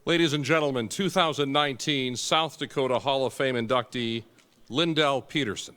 Ladies and gentlemen, 2019 South Dakota Hall of Fame inductee, Lyndell Petersen.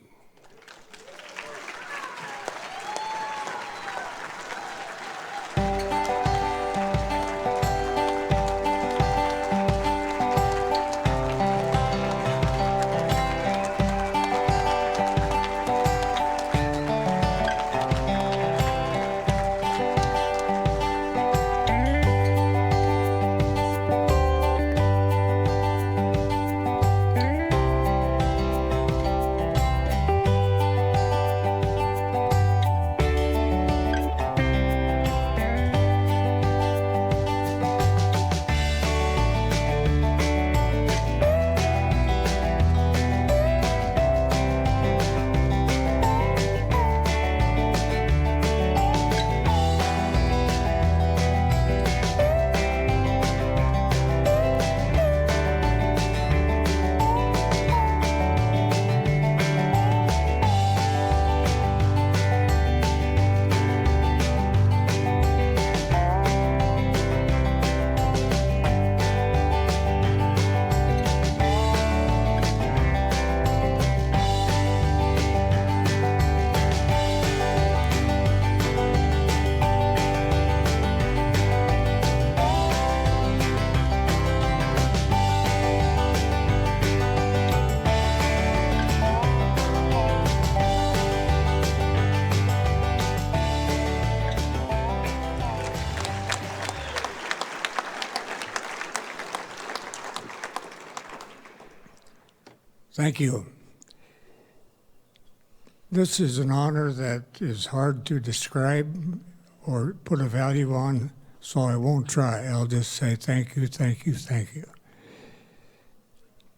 Thank you. This is an honor that is hard to describe or put a value on, so I won't try. I'll just say thank you, thank you, thank you.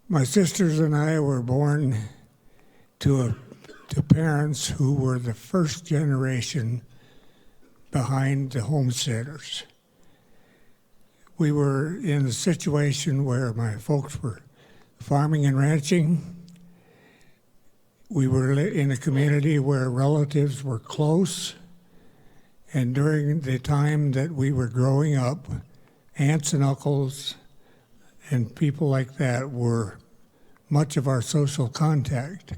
My sisters and I were born to parents who were the first generation behind the homesteaders. We were in a situation where my folks were farming and ranching. We were in a community where relatives were close, and during the time that we were growing up, aunts and uncles and people like that were much of our social contact.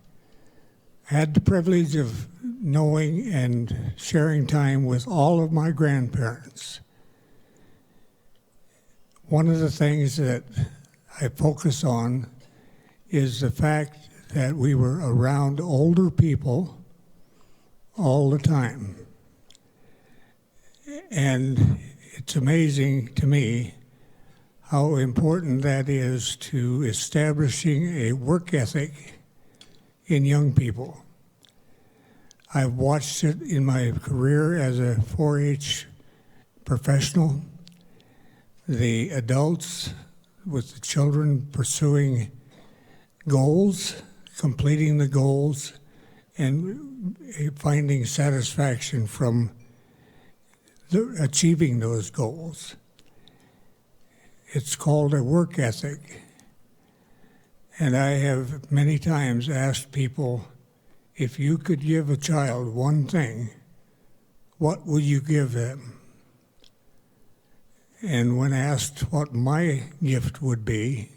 I had the privilege of knowing and sharing time with all of my grandparents. One of the things that I focus on is the fact that we were around older people all the time. And it's amazing to me how important that is to establishing a work ethic in young people. I've watched it in my career as a 4-H professional. The adults with the children pursuing goals, completing the goals, and finding satisfaction from achieving those goals. It's called a work ethic. And I have many times asked people, if you could give a child one thing, what would you give them? And when asked what my gift would be,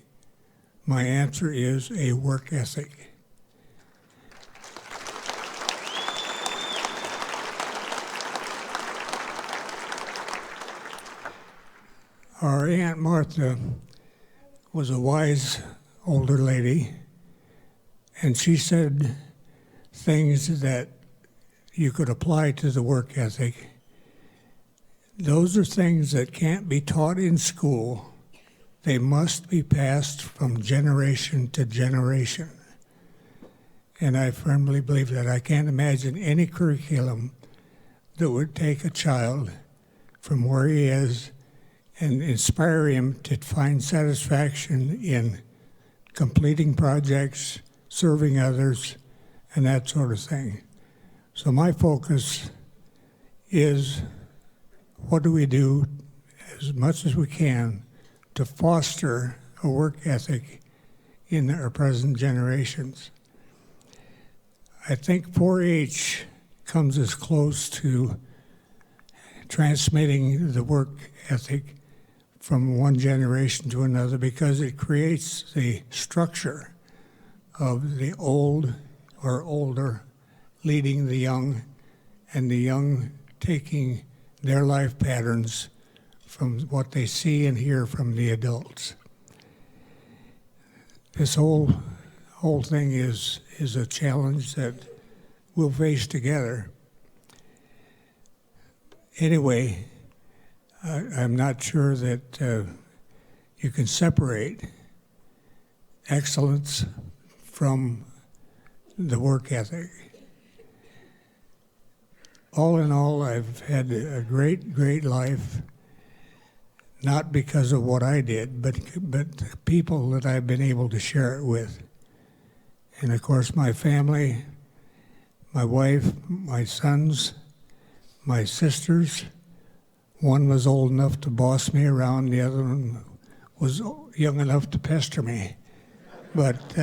my answer is a work ethic. Our Aunt Martha was a wise older lady, and she said things that you could apply to the work ethic. Those are things that can't be taught in school. They must be passed from generation to generation. And I firmly believe that. I can't imagine any curriculum that would take a child from where he is and inspire him to find satisfaction in completing projects, serving others, and that sort of thing. So my focus is, what do we do as much as we can to foster a work ethic in our present generations? I think 4-H comes as close to transmitting the work ethic from one generation to another because it creates the structure of the old or older leading the young, and the young taking their life patterns from what they see and hear from the adults. This whole thing is a challenge that we'll face together. Anyway, I'm not sure that you can separate excellence from the work ethic. All in all, I've had a great life, not because of what I did, but the people that I've been able to share it with. And of course, my family, my wife, my sons, my sisters. One was old enough to boss me around, the other one was young enough to pester me. But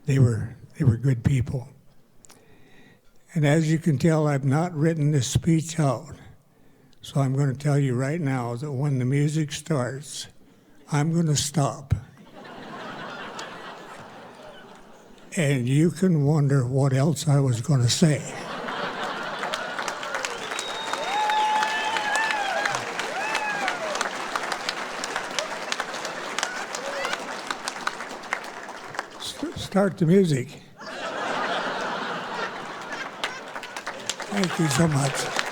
they were good people. And as you can tell, I've not written this speech out. So I'm going to tell you right now that when the music starts, I'm going to stop. And you can wonder what else I was going to say. Start the music. Thank you so much.